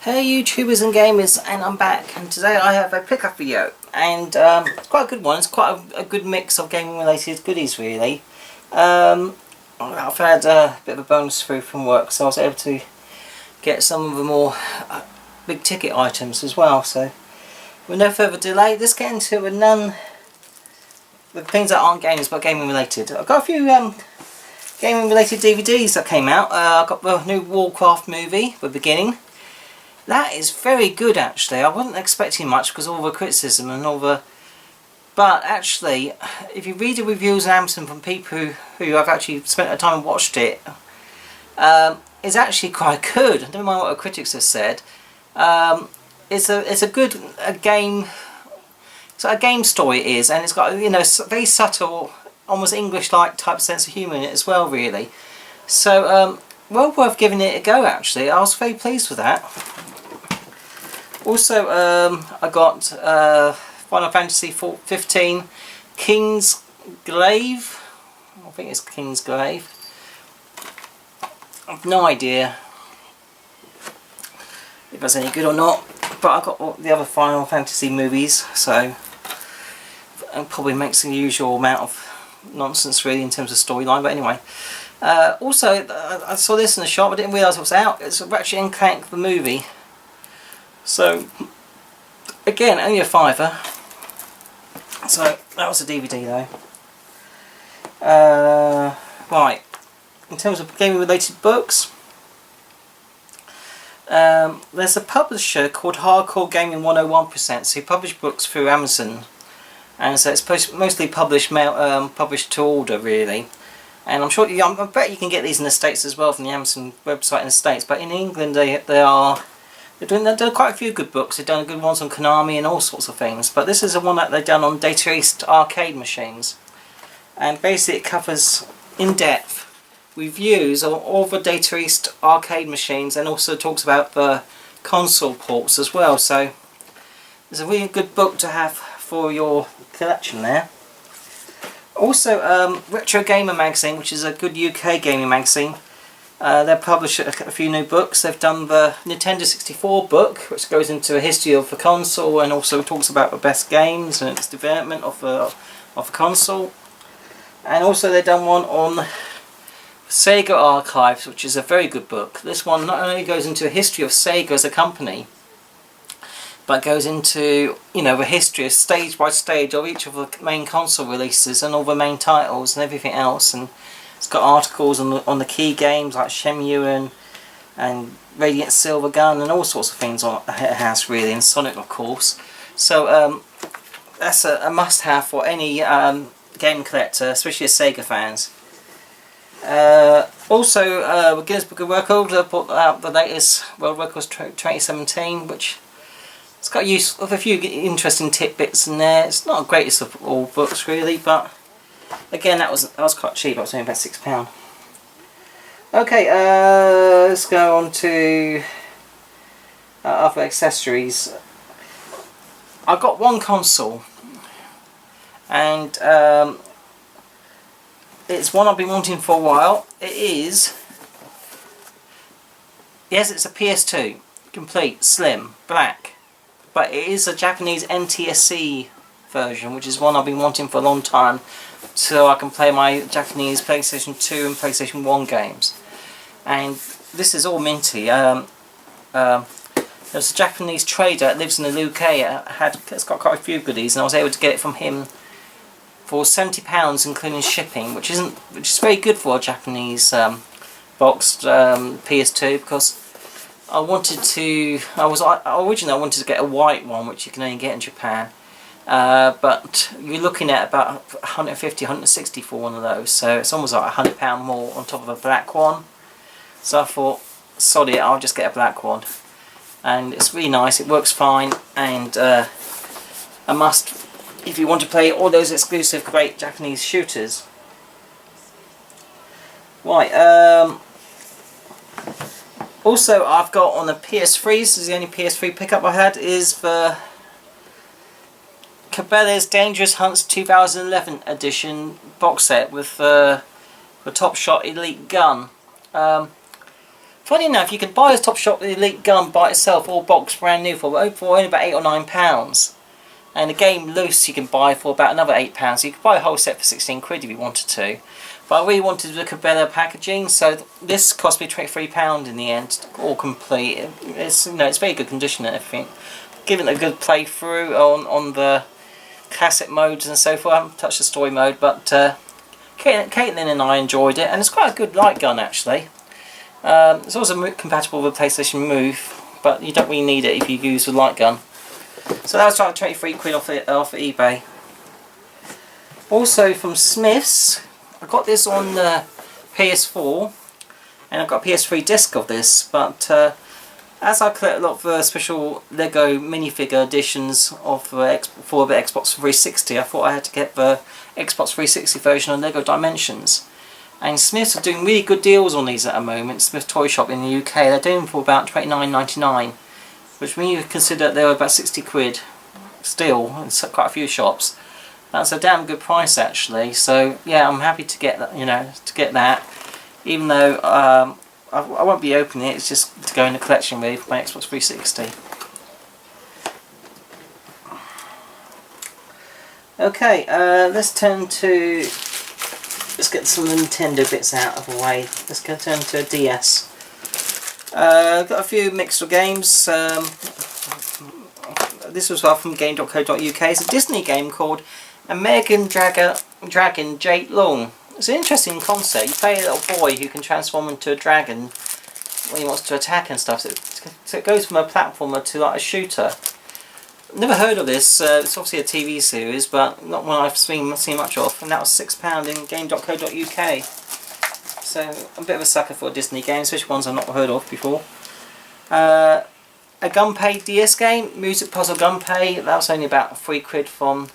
Hey YouTubers and gamers, and I'm back, and today I have a pickup video, and it's quite a good one. It's quite a good mix of gaming related goodies really. I've had a bit of a bonus through from work, so I was able to get some of the more big ticket items as well. So with no further delay, let's get into the things that aren't games but gaming related. I've got a few gaming related DVDs that came out. I've got the new Warcraft movie, The Beginning. That is very good actually. I wasn't expecting much because of all the criticism and all the... But actually, if you read the reviews on Amazon from people who have actually spent their time and watched it, it's actually quite good. Never mind what the critics have said. It's a good game. It's a game story it is, and it's got, you know, very subtle, almost English-like type sense of humour in it as well, really. So well worth giving it a go actually. I was very pleased with that. Also, I got Final Fantasy 15 King's Glaive. I think it's King's Glaive. I've no idea if that's any good or not, but I got all the other Final Fantasy movies, so it probably makes the usual amount of nonsense really in terms of storyline. But anyway, also I saw this in the shop. I didn't realise it was out. It's Ratchet and Clank the movie. So again, only a £5. So that was a DVD though. Right, in terms of gaming related books, there's a publisher called Hardcore Gaming 101%, who publish books through Amazon, and so it's mostly published published to order really. And I'm sure I bet you can get these in the States as well from the Amazon website in the States, but in England they've done quite a few good books. They've done good ones on Konami and all sorts of things, but this is the one that they've done on Data East arcade machines, and basically it covers in depth reviews of all the Data East arcade machines, and also talks about the console ports as well. So it's a really good book to have for your collection there. Also, Retro Gamer magazine, which is a good UK gaming magazine. They've published a few new books. They've done the Nintendo 64 book, which goes into a history of the console and also talks about the best games and its development of the console. And also they've done one on Sega Archives, which is a very good book. This one not only goes into a history of Sega as a company, but goes into, you know, the history of stage by stage of each of the main console releases and all the main titles and everything else. And it's got articles on the key games like Shenmue and Radiant Silver Gun and all sorts of things on it has really, and Sonic of course. So that's a must-have for any game collector, especially Sega fans. Also, the Guinness Book of Records put out the latest World Records 2017, which it's got a few interesting tidbits in there. It's not the greatest of all books really, but again, that was quite cheap. It was only about £6. Okay, let's go on to other accessories. I've got one console, and it's one I've been wanting for a while. It is, yes, it's a PS2, complete, slim, black, but it is a Japanese NTSC version, which is one I've been wanting for a long time, so I can play my Japanese PlayStation 2 and PlayStation 1 games. And this is all minty. There's a Japanese trader that lives in the UK. It's got quite a few goodies, and I was able to get it from him for £70, including shipping, which is very good for a Japanese boxed PS2, because originally I wanted to get a white one, which you can only get in Japan. But you're looking at about 150, 160 for one of those, so it's almost like £100 more on top of a black one. So I thought, sod it, I'll just get a black one, and it's really nice. It works fine, and a must if you want to play all those exclusive great Japanese shooters. Right. Also, I've got on the PS3. This is the only PS3 pickup I had. Is the Cabela's Dangerous Hunts 2011 edition box set with the Top Shot Elite gun. For funny enough, you can buy a Topshop Elite gun by itself, all boxed brand new, for only about £8 or £9. And the game loose you can buy for about another £8. So you could buy a whole set for 16 quid if you wanted to. But I really wanted to look at better packaging, so this cost me £23 in the end, all complete. It's, you know, it's very good condition and everything. Given a good playthrough on the classic modes and so forth. I haven't touched the story mode, but Caitlin and I enjoyed it, and it's quite a good light gun actually. It's also compatible with PlayStation Move, but you don't really need it if you use the light gun. So that was like 23 quid off eBay. Also from Smiths, I got this on the PS4, and I've got a PS3 disc of this, but as I collect a lot of special Lego minifigure editions of for the Xbox 360, I thought I had to get the Xbox 360 version of Lego Dimensions. And Smiths are doing really good deals on these at the moment. Smiths Toy Shop in the UK, they're doing them for about £29.99, which when you consider they were about 60 quid still in quite a few shops. That's a damn good price actually. So yeah, I'm happy to get that, you know, to get that, even though I won't be opening it. It's just to go in the collection really for my Xbox 360. Okay, let's get some Nintendo bits out of the way. Let's go turn to a DS. I've got a few mixed games. This was from game.co.uk. It's a Disney game called American Dragon Jade Long. It's an interesting concept. You play a little boy who can transform into a dragon when he wants to attack and stuff. So it goes from a platformer to like a shooter. Never heard of this. It's obviously a TV series, but not one I've seen much of. And that was £6 in game.co.uk. So I'm a bit of a sucker for Disney games, especially ones I've not heard of before. A Gunpei DS game, Music Puzzle Gunpei. That was only about 3 quid from, I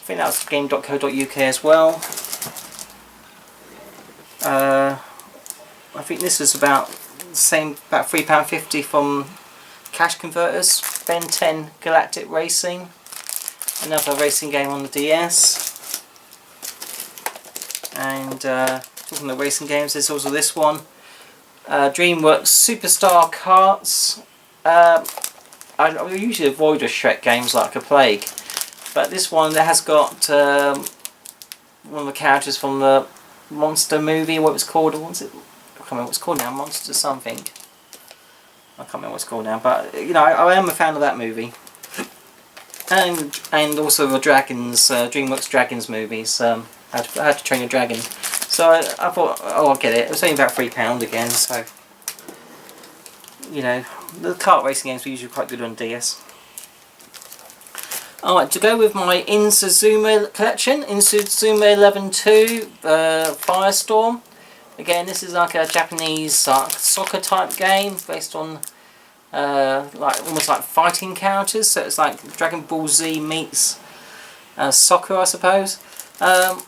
think that was game.co.uk as well. I think this was about the same, about £3.50 from Cash Converters. Ben 10 Galactic Racing, another racing game on the DS. And talking about racing games, there's also this one, DreamWorks Superstar Karts. I usually avoid the Shrek games like a plague, but this one that has got one of the characters from the Monster movie. What it was called? What was it? I can't remember what it's called now. Monster something. I can't remember what it's called now. But you know, I am a fan of that movie, and also the Dragons, DreamWorks Dragons movies. How to Train Your Dragon. So I thought, oh, I'll get it. It was only about £3 again. So you know, the kart racing games were usually quite good on DS. Alright, to go with my Inazuma collection, Inazuma 11-2, Firestorm. Again, this is like a Japanese soccer type game based on like almost like fighting characters. So it's like Dragon Ball Z meets soccer, I suppose. Yeah,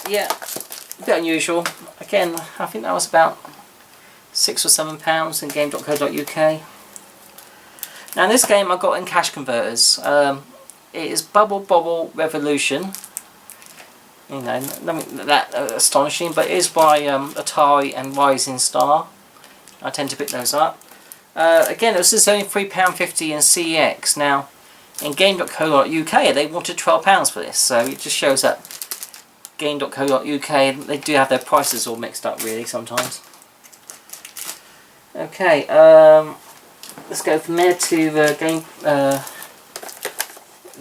a bit unusual. Again, I think that was about £6 or £7 in game.co.uk. Now this game I got in Cash Converters. It is Bubble Bobble Revolution. You know, nothing that astonishing, but it is by Atari and Rising Star. I tend to pick those up. Again, this is only £3.50 in CEX. Now, in game.co.uk they wanted £12 for this, so it just shows that game.co.uk, they do have their prices all mixed up really sometimes. Okay, let's go from there to the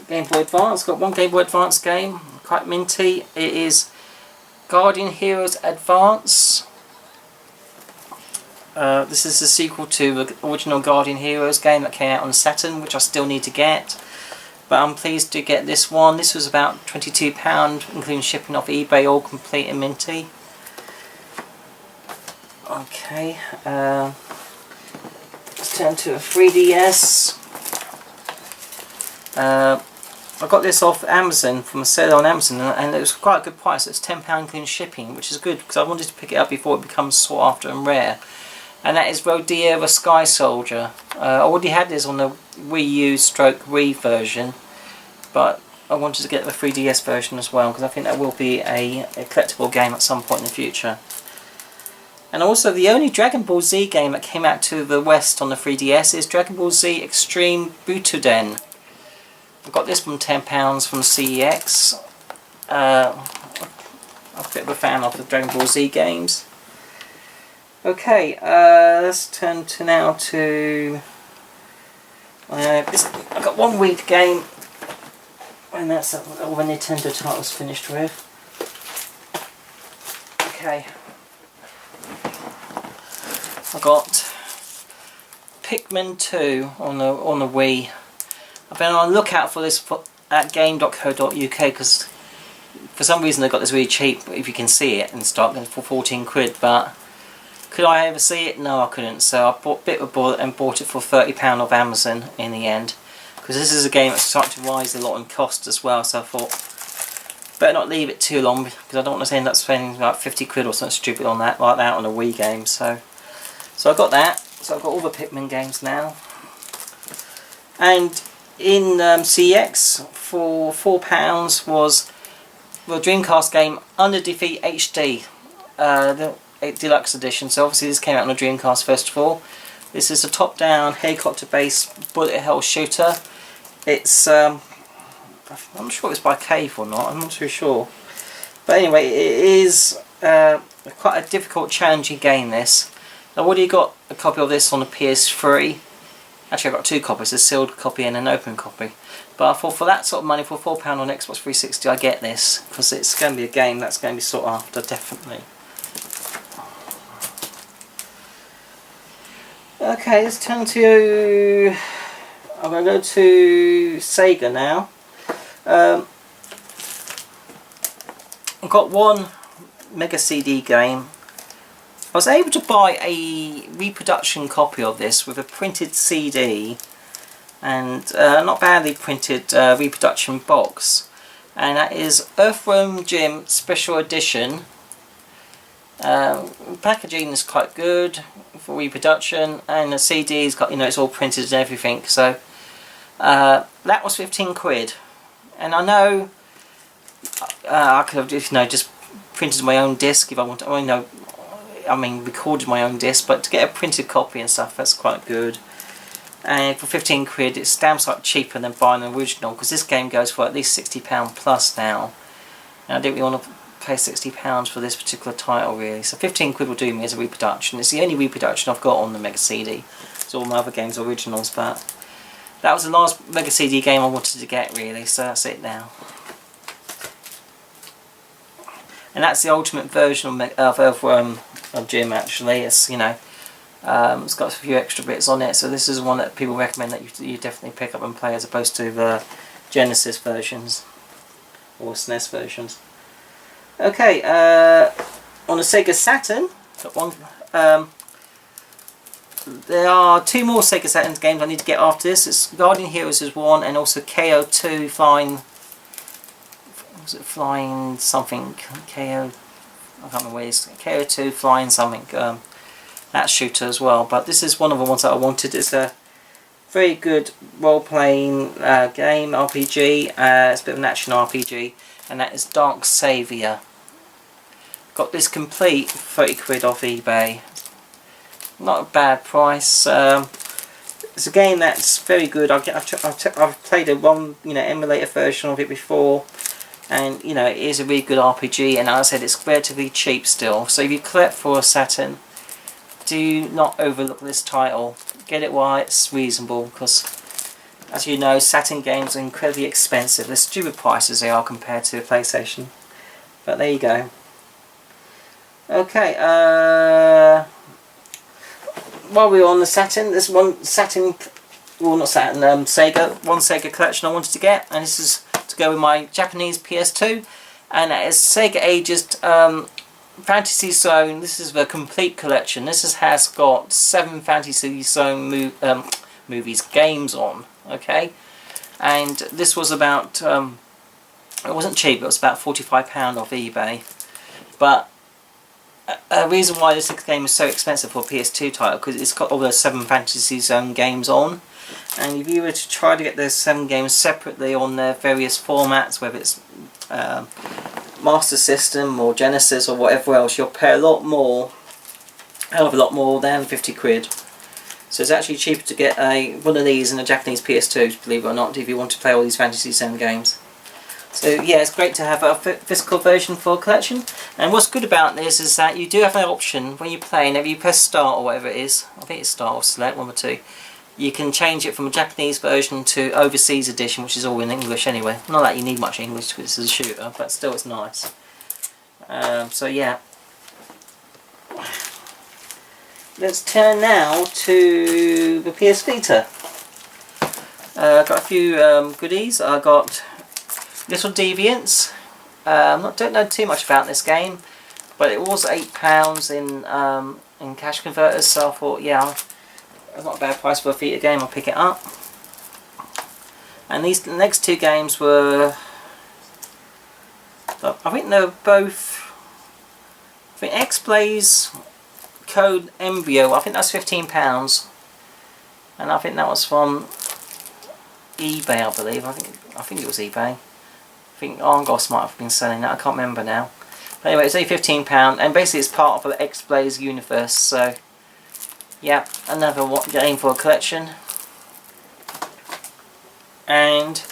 Game Boy Advance. Got one Game Boy Advance game, quite minty. It is Guardian Heroes Advance. This is the sequel to the original Guardian Heroes game that came out on Saturn, which I still need to get. But I'm pleased to get this one. This was about £22, including shipping off eBay, all complete and minty. Okay, let's turn to a 3DS. I got this off Amazon, from a sale on Amazon, and it was quite a good price. It's £10 including shipping, which is good because I wanted to pick it up before it becomes sought after and rare. And that is Rodea the Sky Soldier. I already had this on the Wii U stroke Wii version, but I wanted to get the 3DS version as well because I think that will be a collectible game at some point in the future. And also the only Dragon Ball Z game that came out to the West on the 3DS is Dragon Ball Z Extreme Butoden. I got this from £10 from CEX. I'm a bit of a fan of the Dragon Ball Z games. Okay, let's turn to now to... I've got one week game, and that's all the Nintendo titles finished with. Okay. I got Pikmin 2 on the Wii. I've been on the lookout for this at game.co.uk because for some reason they got this really cheap, if you can see it in stock, for 14 quid. But could I ever see it? No, I couldn't. So I bit of bullet and bought it for £30 off Amazon in the end, because this is a game that's starting to rise a lot in cost as well. So I thought better not leave it too long, because I don't want to end up spending like 50 quid or something stupid on that like that on a Wii game. So I got that. So I've got all the Pikmin games now. And in CX for £4 was the Dreamcast game Under Defeat HD, the deluxe edition. So obviously this came out on the Dreamcast first of all. This is a top-down helicopter-based bullet hell shooter. It's I'm not sure if it's by Cave or not. I'm not too sure. But anyway, it is quite a difficult, challenging game. This. I've already got a copy of this on the PS3. Actually, I've got two copies, a sealed copy and an open copy. But I thought for that sort of money, for £4 on Xbox 360, I get this, because it's going to be a game that's going to be sought after, definitely. Okay, let's turn to... I'm going to go to Sega now. I've got one Mega CD game. I was able to buy a reproduction copy of this with a printed CD and not badly printed reproduction box, and that is Earthworm Jim Special Edition. Packaging is quite good for reproduction, and the CD's got, it's all printed and everything. So that was 15 quid, and I know I could have just printed my own disc if I wanted. Recorded my own disc, but to get a printed copy and stuff, that's quite good. And for 15 quid, it's damn sight cheaper than buying an original, because this game goes for at least £60 plus now. And I don't really want to pay £60 for this particular title, really. So 15 quid will do me as a reproduction. It's the only reproduction I've got on the Mega CD. So all my other games are originals, but that was the last Mega CD game I wanted to get, really. So that's it now. And that's the ultimate version of Earthworm Jim, actually. It's, it's got a few extra bits on it, so this is one that people recommend that you definitely pick up and play, as opposed to the Genesis versions or SNES versions. Okay, on the Sega Saturn, got one. There are two more Sega Saturn games I need to get after this. It's Guardian Heroes is one, and also KO2 Flying something. I can't remember what it is. KO2 Flying something. That shooter as well. But this is one of the ones that I wanted. It's a very good role-playing game, RPG. It's a bit of an action RPG, and that is Dark Savior. Got this complete 30 quid off eBay. Not a bad price. It's a game that's very good. I've played a emulator version of it before. And it is a really good RPG, and as I said, it's relatively cheap still. So if you collect for a Saturn, do not overlook this title. Get it while it's reasonable, because as you know, Saturn games are incredibly expensive. They're stupid prices they are compared to the PlayStation. But there you go. Okay, while we're on the Saturn, there's one Saturn, well not Saturn, one Sega collection I wanted to get, and this is to go with my Japanese PS2, and that is Sega Ages Fantasy Zone. This is the complete collection. This has got 7 Fantasy Zone movies, games on, okay? And this was about, it wasn't cheap, it was about £45 off eBay. But a reason why this game is so expensive for a PS2 title, because it's got all those 7 Fantasy Zone games on. And if you were to try to get those 7 games separately on their various formats, whether it's Master System or Genesis or whatever else, you'll pay a lot more hell of a lot more than 50 quid. So it's actually cheaper to get one of these than a Japanese PS2, believe it or not, if you want to play all these Fantasy Zone games. So yeah, it's great to have a physical version for a collection. And what's good about this is that you do have an option when you play, and if you press start or whatever it is, I think it's start or select, one or two, you can change it from a Japanese version to overseas edition, which is all in English anyway. Not that you need much English because it's a shooter, but still it's nice. So yeah. Let's turn now to the PS Vita. Got a few goodies. I got Little Deviants. Don't know too much about this game, but it was £8 in cash converters, so I thought, yeah, it's not a bad price for a Vita game. I'll pick it up. And these next two games were, I think they're both. I think X-Blaze Code Embryo, I think that's £15, and I think that was from eBay, I believe. I think it was eBay. I think Argos might have been selling that. I can't remember now. But anyway, it's only £15, and basically it's part of the X-Blaze universe. So yeah, another game for a collection. And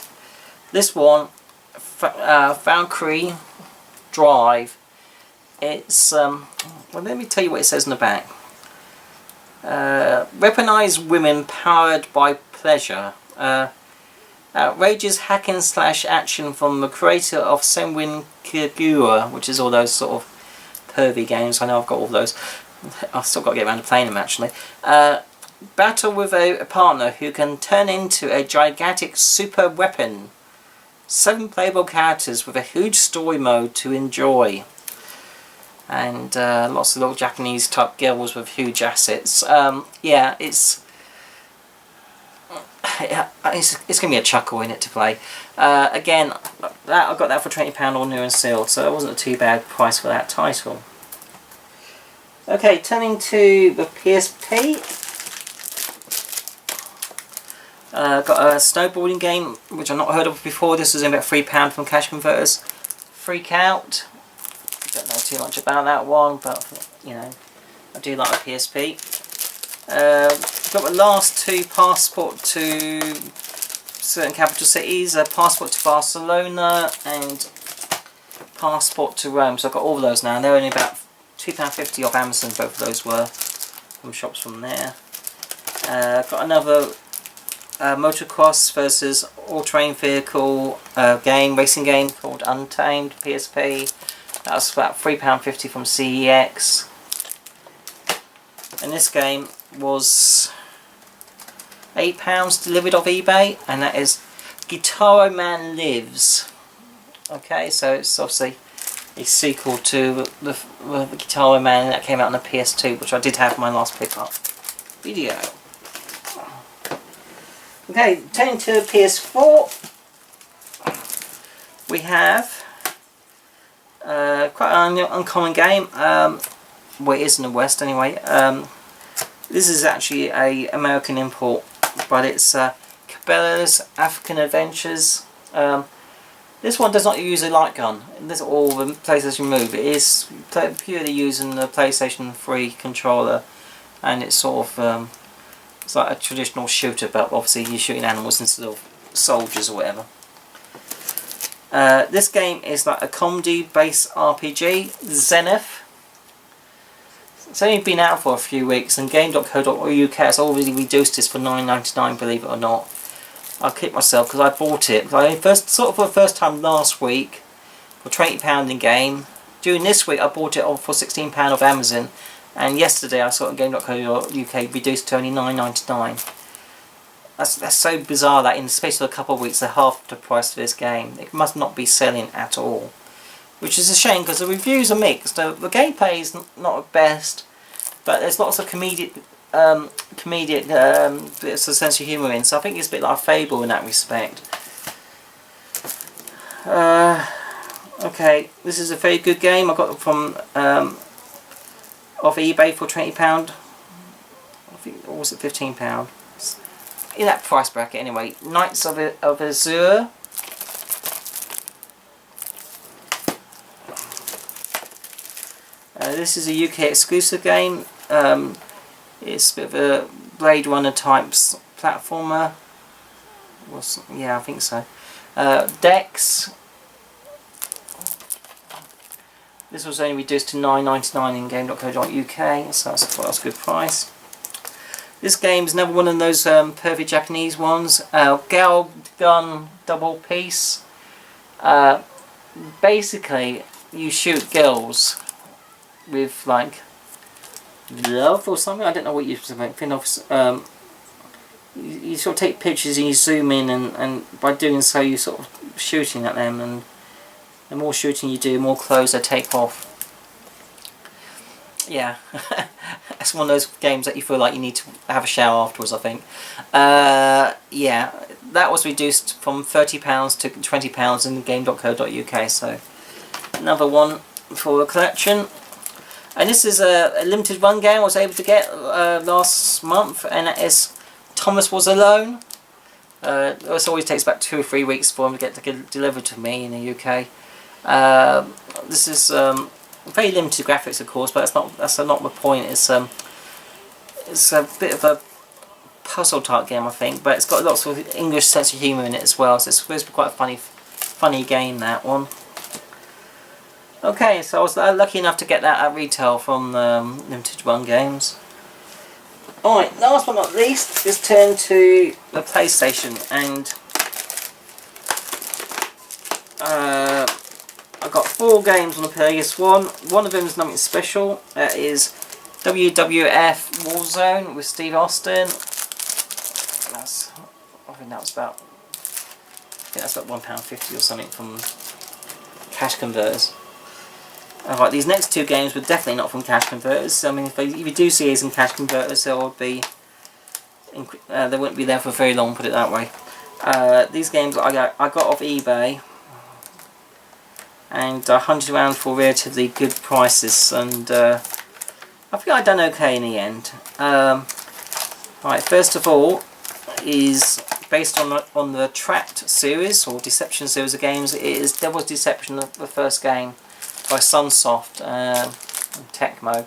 this one, Valkyrie Drive. It's well, let me tell you what it says in the back. Weaponized women powered by pleasure. Outrageous hack-and-slash action from the creator of Senwin Kagura, which is all those sort of pervy games. I know I've got all those. I've still got to get around to playing them actually. Battle with a partner who can turn into a gigantic super weapon. 7 playable characters with a huge story mode to enjoy. And lots of little Japanese type girls with huge assets. Yeah, it's going to be a chuckle in it to play. Again, I got that for £20 all new and sealed, so it wasn't a too bad price for that title. Okay, turning to the PSP. Got a snowboarding game which I've not heard of before. This was in about £3 from Cash Converters. Freak Out. Don't know too much about that one, but you know, I do like a PSP. Got the last two Passport to certain capital cities, Passport to Barcelona and Passport to Rome. So I've got all of those now. They're only about £2.50 off Amazon. Both of those were from shops from there. Got another motocross versus all-terrain vehicle racing game called Untamed PSP. That was about £3.50 from CEX. And this game was £8 delivered off eBay, and that is Guitar Man Lives. Okay, so it's obviously a sequel to the Guitar Man that came out on the PS2, which I did have my last pickup video. Okay, turning to PS4, we have quite an uncommon game. Well, it is in the West anyway. This is actually a American import, but it's Cabela's African Adventures. This one does not use a light gun. This is all the PlayStation Move. It is purely using the PlayStation 3 controller, and it's sort of it's like a traditional shooter, but obviously you're shooting animals instead of soldiers or whatever. This game is like a comedy-based RPG, Zenith. It's only been out for a few weeks, and Game.co.uk has already reduced this for $9.99, believe it or not. I'll kick myself because I bought it. For the first time last week for £20 in game. During this week I bought it for £16 off Amazon, and yesterday I saw it on Game.co.uk reduced to only $9.99. That's so bizarre that in the space of a couple of weeks they're half the price of this game. It must not be selling at all. Which is a shame because the reviews are mixed. The gameplay is not at best, but there's lots of comedic bits of sense of humour in, so I think it's a bit like Fable in that respect. Okay, this is a very good game. I got it from off eBay for £20. I think, or was it £15? In that price bracket anyway. Knights of Azure. This is a UK exclusive game. It's a bit of a Blade Runner types platformer. Yeah, I think so. Dex. This was only reduced to $9.99 in game.co.uk, so that's a good price. This game is another one of those perfect Japanese ones. Gal Gun Double Piece. Basically, you shoot girls with like love or something. I don't know what you're thinking of. You sort of take pictures and you zoom in, and by doing so you sort of shooting at them, and the more shooting you do, the more clothes they take off. Yeah, it's one of those games that you feel like you need to have a shower afterwards, I think. Yeah, that was reduced from £30 to £20 in game.co.uk, so another one for the collection. And this is a limited run game I was able to get last month, and that is Thomas Was Alone. It always takes about 2 or 3 weeks for them to get delivered to me in the UK. This is very limited graphics, of course, but that's not the point. It's a bit of a puzzle type game, I think, but it's got lots of English sense of humour in it as well, so it's supposed to be quite a funny game, that one. Okay, so I was lucky enough to get that at retail from Limited Run Games. Alright, last but not least, let's turn to the PlayStation, and I've got 4 games on the PS1. One of them is nothing special. That is WWF Warzone with Steve Austin. I think that's about £1.50 or something from Cash Converters. Alright, these next 2 games were definitely not from Cash Converters. I mean, if you do see these in Cash Converters, they wouldn't be there for very long, put it that way. These games I got off eBay, and I hunted around for relatively good prices, and I think I've done okay in the end. Right, first of all, is based on the Trapped series, or Deception series of games. It is Devil's Deception, the first game by Sunsoft and Tecmo.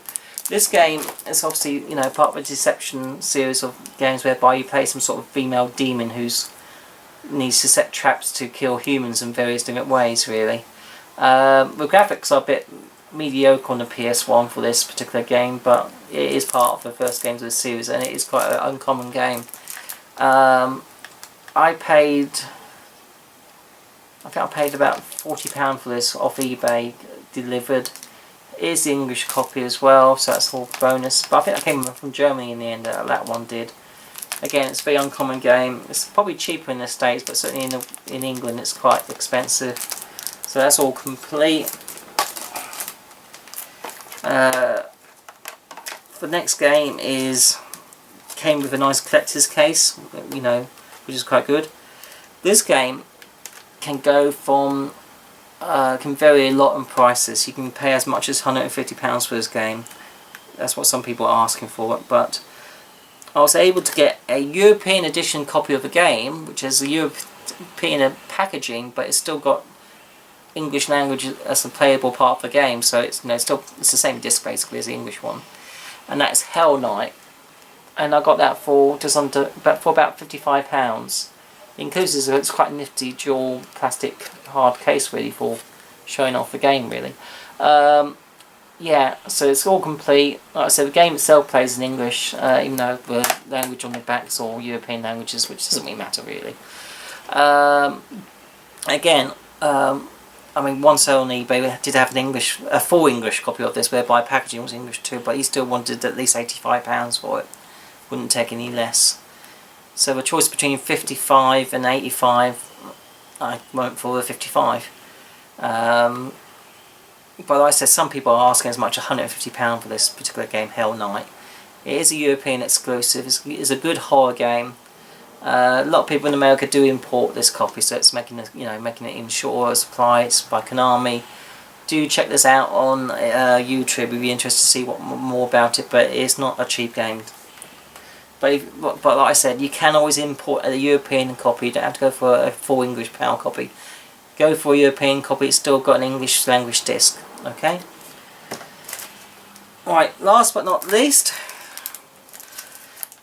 This game is obviously, part of a Deception series of games whereby you play some sort of female demon who needs to set traps to kill humans in various different ways, really. The graphics are a bit mediocre on the PS1 for this particular game, but it is part of the first games of the series, and it is quite an uncommon game. I think I paid about £40 for this off eBay, delivered. It is the English copy as well, so that's all bonus. But I think that came from Germany in the end, that one did. Again, it's a very uncommon game. It's probably cheaper in the States, but certainly in England it's quite expensive. So that's all complete. The next game came with a nice collector's case, which is quite good. This game can go from can vary a lot in prices. You can pay as much as £150 for this game. That's what some people are asking for it, but I was able to get a European edition copy of the game, which has a European packaging, but it's still got English language as a playable part of the game, so it's it's the same disc basically as the English one, and that's Hell Knight, and I got that for about £55. It includes it's quite a nifty dual plastic hard case really for showing off the game really. Yeah, so it's all complete. Like I said, the game itself plays in English, even though the language on the back's all European languages, which doesn't really matter really. Again, I mean, one sale on eBay did have a full English copy of this, whereby packaging was English too, but he still wanted at least £85 for it. Wouldn't take any less. So the choice between 55 and 85, I went for the 55. But like I said, some people are asking as much as £150 for this particular game, Hell Knight. It is a European exclusive. It's a good horror game. A lot of people in America do import this copy, so it's making it in short order supply. It's by Konami. Do check this out on YouTube. We'd be interested to see more about it, but it's not a cheap game. But like I said, you can always import a European copy. You don't have to go for a full English PAL copy. Go for a European copy. It's still got an English language disc. Okay. Right, last but not least,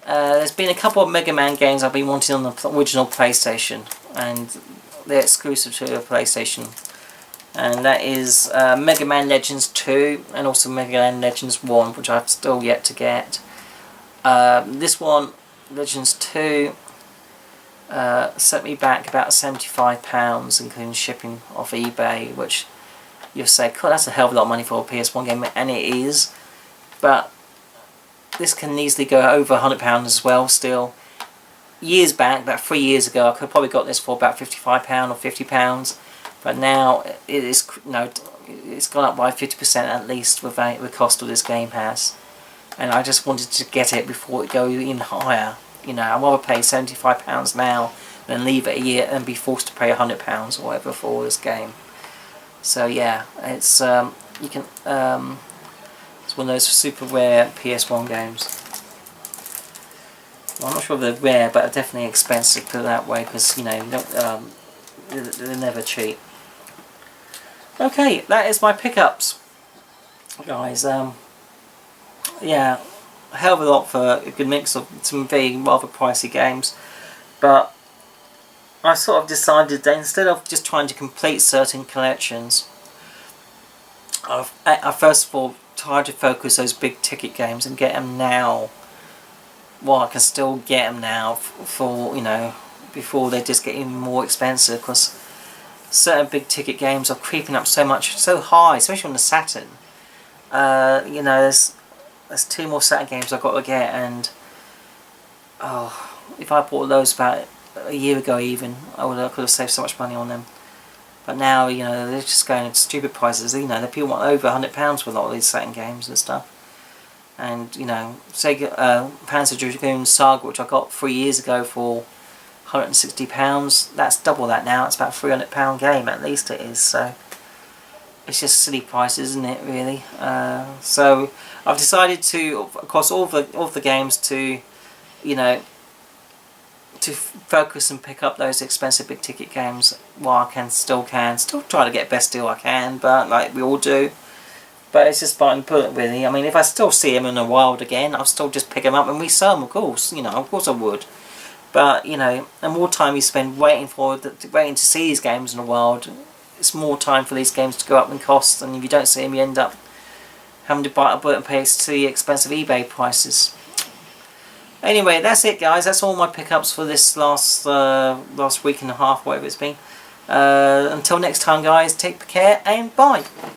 there's been a couple of Mega Man games I've been wanting on the original PlayStation, and they're exclusive to the PlayStation. And that is Mega Man Legends 2 and also Mega Man Legends 1, which I've still yet to get. This one, Legends 2, set me back about £75, including shipping off eBay, which you'll say, God, that's a hell of a lot of money for a PS1 game, and it is. But this can easily go over £100 as well still. Years back, about 3 years ago, I could have probably got this for about £55 or £50. But now it is, it's gone up by 50% at least with the cost of this game has. And I just wanted to get it before it goes even higher. I'd rather pay £75 now than leave it a year and be forced to pay £100 or whatever for this game. So yeah, it's you can it's one of those super rare PS1 games. Well, I'm not sure if they're rare, but they're definitely expensive, put it that way, because they're never cheap. Okay, that is my pickups, guys. Yeah, a hell of a lot for a good mix of some very rather pricey games, but I sort of decided that instead of just trying to complete certain collections, I first of all tried to focus those big ticket games and get them now. Well, I can still get them now for before they just get even more expensive, because certain big ticket games are creeping up so high, especially on the Saturn. There's 2 more Saturn games I've got to get, and if I bought those about a year ago even, I could have saved so much money on them. But now, they're just going at stupid prices. The people want over £100 for a lot of these Saturn games and stuff. And Sega Panzer Dragoon Saga, which I got 3 years ago for £160, that's double that now. It's about a £300 game, at least it is. So it's just silly prices, isn't it, really? So I've decided to, across all the games, to to focus and pick up those expensive big ticket games while I still try to get best deal I can, but like we all do. But it's just bite and bullet, really. I mean, if I still see them in the wild again, I'll still just pick them up and resell them, of course. Of course I would. But the more time you spend waiting to see these games in the wild, it's more time for these games to go up in cost. And if you don't see them, you end up having to bite a bullet and pay the expensive eBay prices. Anyway, that's it, guys. That's all my pickups for this last week and a half, whatever it's been. Until next time, guys, take care and bye.